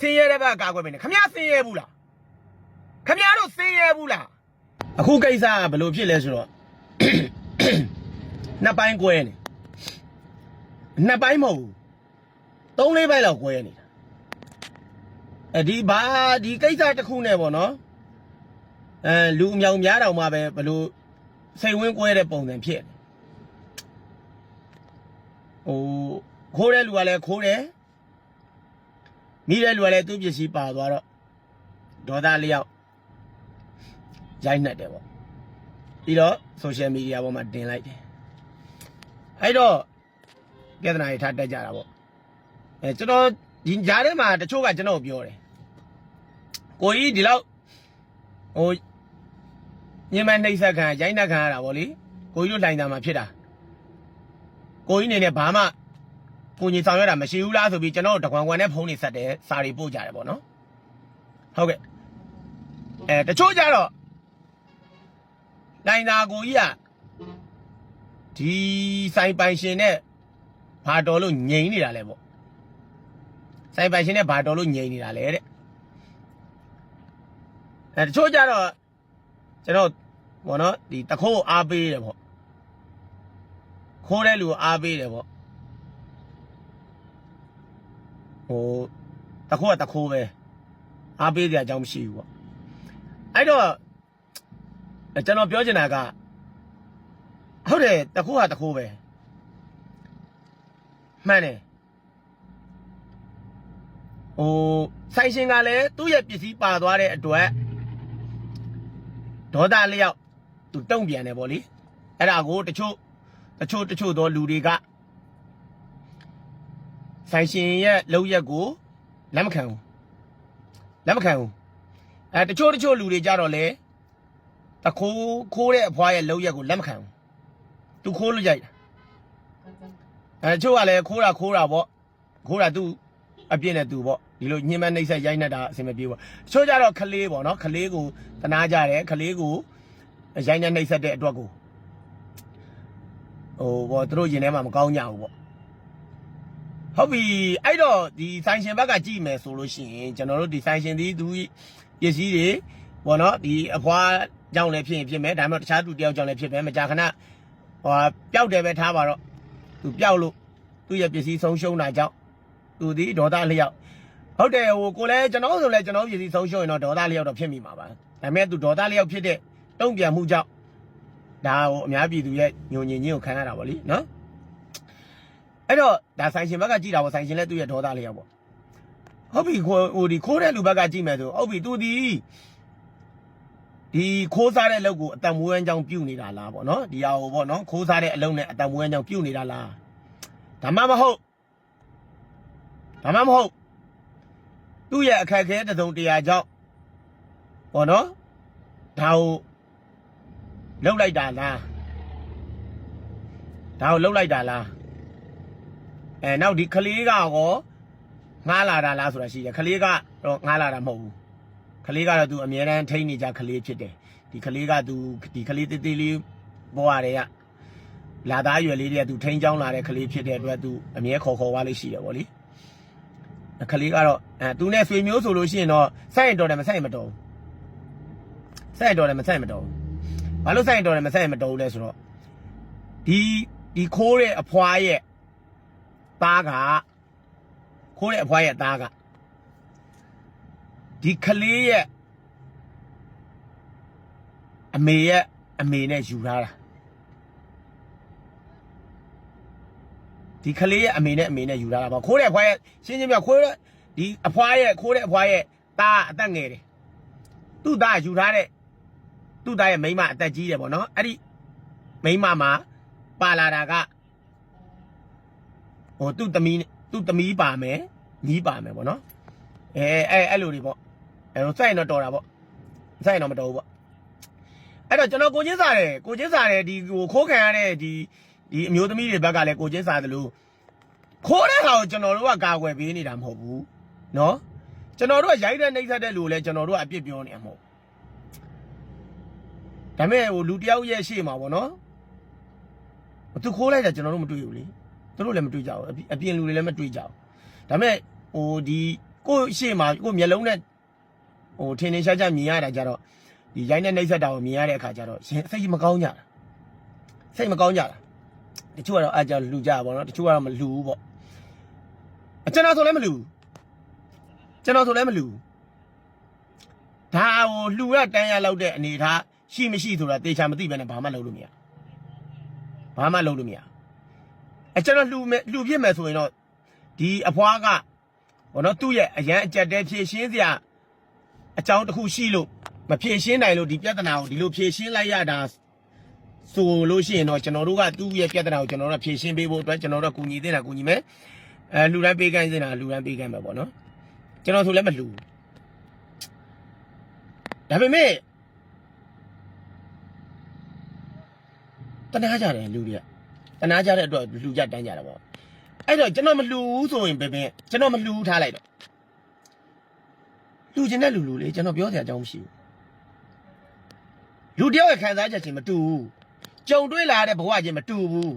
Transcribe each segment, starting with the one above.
ဆင်းရဲတဲ့ဘက်ကကာကွယ်မယ်ခမရဆင်းရဲဘူးလားခမရတို့ဆင်းရဲဘူးလားအခုကိစ္စကဘယ်လိုဖြစ်လဲဆိုတော့နှစ်ပိုင်းကွဲနေနှစ်ပိုင်းမဟုတ်ဘူးသုံးလေးပိုင်းလောက်ကွဲနေတာဒီကိစ္စတစ်ခုနဲ့ပေါ့နော်လူအမြောင်များတောင်မှပဲဘယ်လိုစိတ်ဝင်းကွဲတဲ့ပုံစံဖြစ်ခိုးတဲ့လူကလည်းခိုးတယ်မိတဲ့လူကလည်းသူ့ပစ္စည်းပါသွားတော့ဒေါသလျောက်ရိုက်နှက်တယ်ပေါ့ပြီးတော့ social media ပေါ်မှာတင်လိုက်တယ်အဲ့တော့ပြဿနာတွေထားတက်ကြတာပေါ့ကျွန်တော်ဒီကြားထဲမှာတချို့ကကျွန်တော်ပြောတယ်ကိုကြီးဒီလောက်ညမနှိမ့်ဆက်ခံရိုက်နှက်ခံရတာပေါ့လေကိုကြီးတို့လိုင်တာမှာဖြစ်တာကိုကြီးနေနဲ့ဘာမှကိုကြီးဆောင်ရတာမရှိဘူးလားဆိုပြီးကျွန်တော်တကွန်ကွန်နဲ့ဖုန်းနေဆက်တယ်စာတွေပို့ကြတယ်ပေါ့နော်ဟုတ်ကဲ့တချို့ကြတော့လိုင်တာကိုကြီးကဒီဆိုင်ပိုင်ရှင်နဲ့ဘာတော်လို့ငြိမ်နေတာလဲပေါ့ဆိုင်ပိုင်ရှင်နဲ့ဘာတော်လို့ငြိမ်နေတာလဲတဲ့တချို့ကြတော့ကျွန်တော်ဘောနော်ဒီတခိုးအားပေးတယ်ပေါ့ခိုးတဲ့လူအားပေးတယ်ပေါ့တခိုးကတခိုးပဲအားပေးတဲ့အကြောင်းမရှိဘူးပေါ့အဲ့တော့ကျွန်တော်ပြောချင်တာကဟုတ်တယ်တခိုးကတခိုးပဲမှန်တယ်ဆိုင်ရှင်ကလည်းသူ့ရဲ့ပစ္စည်းပါသွားတဲ့အတွက်ဒေါသလျောက်သူတုံ့ပြန်တယ်ပေါ့လေအဲ့ဒါကိုတချို့သောလူတွေကဆိုင်ရှင်ရဲ့လုပ်ရက်ကိုလက်မခံဘူးတချို့လူတွေကြတော့လေတခိုးတဲ့အဖွားရဲ့လုပ်ရက်ကိုလက်မခံဘူးသူခိုးလို့ရိုက်တာတချို့ကလည်းခိုးတာပေါ့ခိုးတာသူအပြစ်နဲ့သူပေါ့ဒီလိုညှဉ်းပန်းနှိပ်စက်ရိုက်နှက်တာအဆင်မပြေဘူးတချို့ကြတော့ခလေးပေါ့နော်ခလေးကိုတနာကြတယ်ခလေးကိုရိုက်နှက်နှိပ်စက်တဲ့အတွက်ကိုဘောသူတို့ရင်ထဲမှာမကောင်းကြဘူးပေါ့ဟုတ်ပြီအဲ့တော့ဒီဆိုင်ရှင်ဘက်ကကြည့်မယ်ဆိုလို့ရှိရင်ကျွန်တော်တို့ဒီဆိုင်ရှင်ဒီသူပစ္စည်းတွေပေါ့နော်ဒီအဖွားကြောင့်လည်းဖြစ်မယ်ဒါမှမဟုတ်တခြားသူတယောက်ကြောင့်လည်းဖြစ်မယ်မကြာခဏပျောက်တယ်ပဲထားပါတော့သူပျောက်လို့သူ့ရဲ့ပစ္စည်းဆုံးရှုံးတာကြောင့်သူဒီဒေါသလျောက်ဟုတ်တယ်ကိုလည်းကျွန်တော်ဆိုလည်းကျွန်တော်ပစ္စည်းဆုံးရှုံးရင်တော့ဒေါသလျောက်တော့ဖြစ်မိမှာပါဒါပေမဲ့သူဒေါသလျောက်ဖြစ်တဲ့တုံ့ပြန်မှုကြောင့်ဒါအများပြည်သူရဲ့ညဉ့်ညင်ကြီးကိုခံရတာပေါ့လीနော်အဲ့တော့ဒါဆိုင်ရှင်ဘက်ကကြည့်တာပေါ့ဆိုင်ရှင်လည်းသူ့ရဲ့ဒေါသလျောက်ပေါ့ဟုတ်ပြီဒီခိုးတဲ့လူဘက်ကကြည့်မယ်ဆိုဟုတ်ပြီသူဒီခိုးစားတဲ့အလုပ်ကိုအတန်မွေးကြောင်ပြုတ်နေတာလားပေါ့နော်ဒီဟာဟိုပေါ့နော်ခိုးစားတဲ့အလုပ်နဲ့အတန်မွေးကြောင်ပြုတ်နေတာလားဒါမှမဟုတ်သူ့ရဲ့အခက်အခဲတစုံတရာကြောင့်ပေါ့နော်ဒါကိုလှုပ်လိုက်တာလားနောက်ဒီကလေးကရောငားလာတာလားဆိုတာရှိတယ်ကလေးကတော့ငားလာတာမဟုတ်ဘူးကလေးကတော့သူအမြဲတမ်းထိန်းနေကြကလေးဖြစ်တယ်ဒီကလေးကသူဒီကလေးတေးသေးလေးဘွားတွေကလာသားရွယ်လေးတွေကသူထိန်းချောင်းလာတဲ့ကလေးဖြစ်တဲ့အတွက်သူအမြဲခေါ်သွားလေးရှိတယ်ပေါ့လေကလေးကတော့သူနဲ့ဆွေမျိုးဆိုလို့ရှိရင်တော့စိုက်ရင်တော်တယ်မစိုက်ရင်မတော်ဘူးဘာလို့စိုက်ရင်တော်တယ်မစိုက်ရင်မတော်ဘူးလဲဆိုတော့ဒီခိုးတဲ့အဖွားရဲ့သားကဒီကလေးရဲ့အမေနဲ့ယူထားတာဒီကလေးရဲ့အမေနဲ့ယူထားတာပေါ့ခိုးတဲ့အဖွားရဲ့ရှင်းပြခိုးတဲ့ဒီအဖွားရဲ့ခိုးတဲ့အဖွားရဲ့သားအသက်ငယ်တယ်သူ့သားယူထားတဲ့သူ့သားရဲ့မိန်းမအသက်ကြီးတယ်ပေါ့နော်အဲ့ဒီမိန်းမမှာပါလာတာကသူ့သမီးပါမယ်ညီးပါမယ်ပေါ့နော်အဲ့လိုတွေပေါ့စိုက်ရင်တော့တော်တာပေါ့စိုက်ရင်တော့မတော်ဘူးပေါ့အဲ့တော့ကျွန်တော်ကိုချင်းစားတယ်ဒီခိုးခံရတဲ့ဒီအမျိုးသမီးတွေဘက်ကလည်းကိုချင်းစားတယ်လို့ခိုးတဲ့ဟာကိုကျွန်တော်တို့ကကာကွယ်ပေးနေတာမဟုတ်ဘူးနော်ကျွန်တော်တို့ကရိုက်တဲ့နှိမ့်ဆက်တဲ့လူလည်းကျွန်တော်တို့ကအပြစ်ပြောနေမှာမဟုတ်ဒါပေမဲ့လူတယောက်ရဲ့ရှေ့မှာပေါ့နော်သူခိုးလိုက်တာကျွန်တော်တို့မတွေ့ဘူးလေသူတို့လည်းမတွေ့ကြဘူးအပြင်လူတွေလည်းမတွေ့ကြဘူးဒါပေမဲ့ဒီ ကိုရှေ့မှာကိုမျက်လုံးနဲ့ဟိုထင်းထင်းရှားရှားမြင်ရတာကြတော့ဒီရိုင်းနဲ့နှိပ်စက်တာကိုမြင်ရတဲ့အခါကျတော့စိတ်မကောင်းကြတာစိတ်မကောင်းကြတာတချို့ကတော့အားကြောင့်လူကြပါတော့တချို့ကတော့မလူဘူးပေါ့ကျွန်တော်ဆိုလည်းမလူကျွန်တော်ဆိုလည်းမလူဒါဟိုလူရတန်းရလောက်တဲ့အနေထားရှိမရှိဆိုတာတေချာမသိဘဲနဲ့ဘာမှလုပ်လို့မရဘာမှလုပ်လို့မရကျွန်တော်လူပြစ်မယ်ဆိုရင်တော့ဒီအဖွားကဟောနော်သူ့ရဲ့အရန်အကြက်တဲဖြည့်ရှင်းစရာအကြောင်းတစ်ခုရှိလို့မဖြည့်ရှင်းနိုင်လို့ဒီပြဿနာကိုဒီလိုဖြည့်ရှင်းလိုက်ရတာဆိုလို့ရှိရင်တော့ကျွန်တော်တို့ကသူ့ရဲ့ပြဿနာကိုကျွန်တော်တို့ဖြည့်ရှင်းပေးဖို့အတွက်ကျွန်တော်တို့ကူညီသေးတာကူညီမယ်လူတိုင်းပေးခိုင်းနေတာလူတိုင်းပေးခိုင်းမှာပေါ့နော်ကျွန်တော်ဆိုလည်းမလူဒါပေမဲ့တနာကြတယ်လူတွေကတနာကြတဲ့အတွက်လူကြတန်းကြတာပေါ့အဲ့တော့ကျွန်တော်မလူဘူးဆိုရင်ပဲကျွန်တော်မလူထားလိုက်တော့လူချင်းတဲ့လူလေကျွန်တော်ပြောစရာအကြောင်းမရှိဘူးလူတယောက်ရဲ့ခံစားချက်ချင်းမတူဘူးကြုံတွေ့လာတဲ့ဘဝချင်းမတူဘူး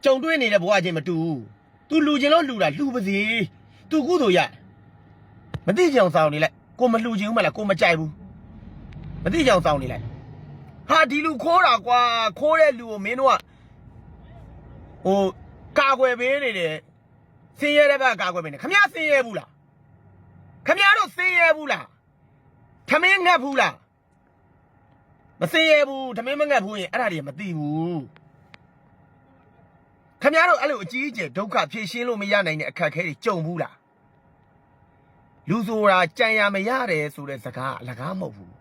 ကြုံတွေ့နေတဲ့ဘဝချင်းမတူဘူးသူလူချင်းလို့လူတာလူပါစေသူကုသိုလ်ရမသိကြအောင်စောင်းနေလိုက်ကိုမလူချင်းဘူးမလားကိုမကြိုက်ဘူးမသိကြအောင်စောင်းနေလိုက်ဟာဒီလူခိုးတာကွာခိုးတဲ့လူကိုမင်းတို့ကဟိုကာကွယ်ပေးနေတယ်ဆင်းရဲတဲ့ဘက်ကာကွယ်ပေးနေခမရဆင်းရဲဘူးလားခမရတို့ဆင်းရဲဘူးလားထမင်းငတ်ဘူးလားမဆင်းရဲဘူးထမင်းမငတ်ဘူးရင်အဲ့ဒါတွေမသိဘူးခမရတို့အဲ့လိုအကြီးအကျယ်ဒုက္ခဖြေရှင်းလို့မရနိုင်တဲ့အခက်အခဲတွေကြုံဘူးလားလူဆိုတာကြံရမရတယ်ဆိုတဲ့စကားအလကားမဟုတ်ဘူး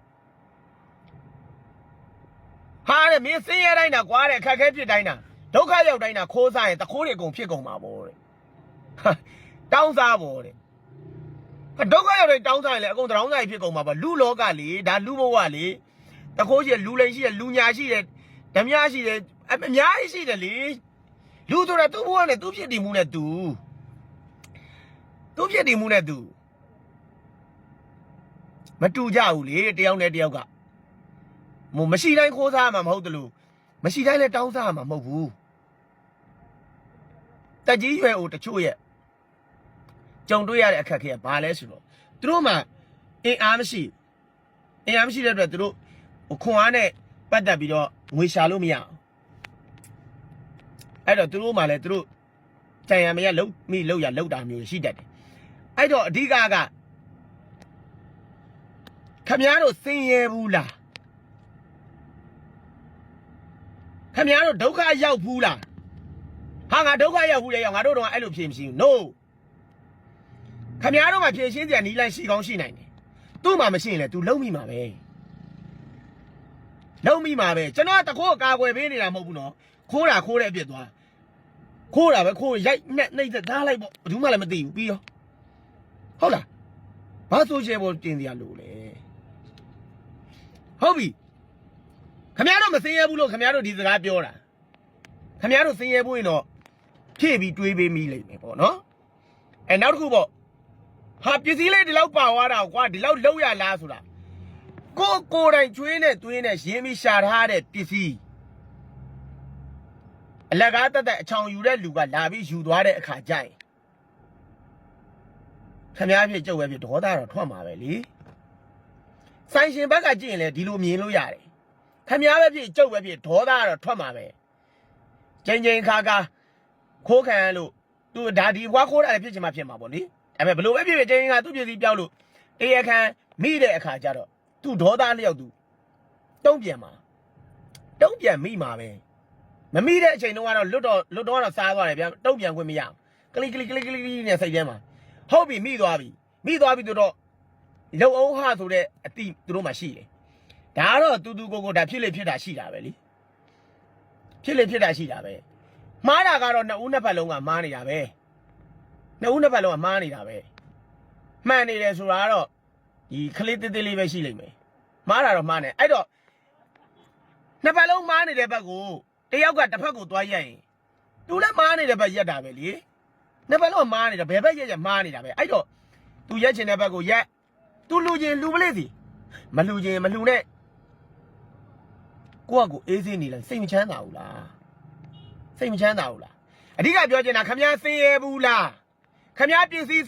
ဟာတဲ့မင်းဆင်းရဲတိုင်းတာကွာတဲ့အခက်အခဲဖြစ်တိုင်းတာဒုက္ခရောက်တိုင်းတာခိုးစားရင်တခိုးတွေအကုန်ဖြစ်ကုန်မှာပေါ့တဲ့တောင်းစားပေါ့တဲ့ဒုက္ခရောက်တိုင်းတောင်းစားရင်လည်းအကုန်တောင်းစားဖြစ်ကုန်မှာပေါ့လူလောကလေဒါလူဘဝလေတခိုးရှိလူလိန်ရှိလူညာရှိတယ်ဓမြရှိတယ်အများကြီးရှိတယ်လေလူဆိုတာသူ့ဘဝနဲ့သူ့ဖြစ်တည်မှုနဲ့သူဖြစ်တည်မှုနဲ့သူမတူကြဘူးလေတယောက်နဲ့တယောက်ကမရှိတိုင်းခိုးစားမှာမဟုတ်တလို့မရှိတိုင်းလည်းတောင်းစားမှာမဟုတ်ဘူးတက်ကြီးရွယ်အိုတချို့ရဲ့ကြုံတွေ့ရတဲ့အခက်အခဲကဘာလဲဆိုတော့သူတို့မှအင်အားမရှိတဲ့အတွက်သူတို့ခွန်အားနဲ့ပတ်သက်ပြီးတော့ငွေရှာလို့မရအောင်အဲ့တော့သူတို့မှလည်းသူတို့ကြံရမရလောက်တာမျိုးရှိတတ်တယ်အဲ့တော့အဓိကကခမည်းတော်ဆင်းရဲဘူးလားခမည်းတော်ဒုက္ခရောက်ဘူးလားဟာငါဒုက္ခရောက်ဘူးလေငါတို့တော့အဲ့လိုဖြေမရှိဘူး no ခမည်းတော်မှာဖြေရှင်းစရာနီးလိုက်ရှိကောင်းရှိနိုင်တယ်သူ့မှာမရှိရင်လေ तू လုံးမိမှာပဲကျွန်တော်ကတခိုးကာကွယ်ပေးနေတာမဟုတ်ဘူးနော်ခိုးတဲ့အပြစ်သွားခိုးတာပဲခိုးရိုက်နှိပ်သားလိုက်ပေါ့ဘာမှလည်းမသိဘူးပြီးရောဟုတ်လားဘာဆိုရှယ်ပေါ်တင်စရာလိုလဲဟုတ်ပြီခမည်းတော်မစင်ရဘူးလို့ခမည်းတော်ဒီစကားပြောတာခမည်းတော်စင်ရဘူးရင်တော့ဖြည့်ပြီးတွေးပေးမိလိမ့်မယ်ပေါ့နော်နောက်တစ်ခုပေါ့ဟာပစ္စည်းလေးဒီလောက်ပါသွားတာကွာဒီလောက်လောက်ရလားဆိုတာကိုယ်တိုင်ကျွေးနဲ့သွင်းနဲ့ရင်းပြီးရှာထားတဲ့ပစ္စည်းအလကားတက်အချောင်ယူတဲ့လူကလာပြီးယူသွားတဲ့အခါကျရင်ခမည်းဖြစ်ကြုတ်ပဲဖြစ်ဒေါသတော့ထွက်မှာပဲလေဆိုင်ရှင်ဘက်ကကြည့်ရင်လည်းဒီလိုမြင်လို့ရတယ်ခမည်းပဲဖြစ်ကြုတ်ပဲဖြစ်ဒေါသကတော့ထွက်မှာပဲချိန်ခါခိုးခံလို့သူဒါဒီဘွားခိုးတာလည်းဖြစ်ချင်မှဖြစ်မှာပေါ့လေဒါပေမဲ့ဘလို့ပဲဖြစ်ချိန်ခါသူ့ပစ္စည်းပြောက်လို့တရားခံမိတဲ့အခါကျတော့သူ့ဒေါသလျောက်သူတုံးပြန်မိမှာပဲမမိတဲ့အချိန်တုန်းကတော့လွတ်တော့စားသွားတယ်ဗျာတုံးပြန်ခွင့်မရကလိနဲ့စိတ်ထဲမှာဟုတ်ပြီမိသွားပြီသူတော့လုံအောင်ဟဆိုတဲ့အတိသူတို့မှရှိတယ်ဒါကတော့တူကိုဒါဖြစ်လေဖြစ်တာရှိတာပဲလေဖြစ်တာရှိတာပဲမှားတာကတော့နှစ်ဦးနှစ်ဖက်လုံးကမှားနေတာပဲမှားနေတာပဲမှန်နေတယ်ဆိုတာကတော့ဒီခလေးတေးသေးလေးပဲရှိလိမ့်မယ်မှားတာတော့မှားနေအဲ့တော့နှစ်ဖက်လုံးမှားနေတဲ့ဘက်ကိုတယောက်ကတစ်ဖက်ကိုသွားရက်ရင်သူလည်းမှားနေတဲ့ဘက်ရက်တာပဲလေနှစ်ဖက်လုံးမှားနေတာဘယ်ဘက်ရက်မှားနေတာပဲအဲ့တော့သူရက်ချင်တဲ့ဘက်ကိုရက်သူလူချင်းလူပလေးစီမလူချင်းမလူနဲ့ကိုအေးစေးနေလိုက်စိတ်မချမ်းသာဘူးလားအဓိကပြောချင်တာခမည်းဆင်းရဲဘူးလားခ ခမရပစ္စည်း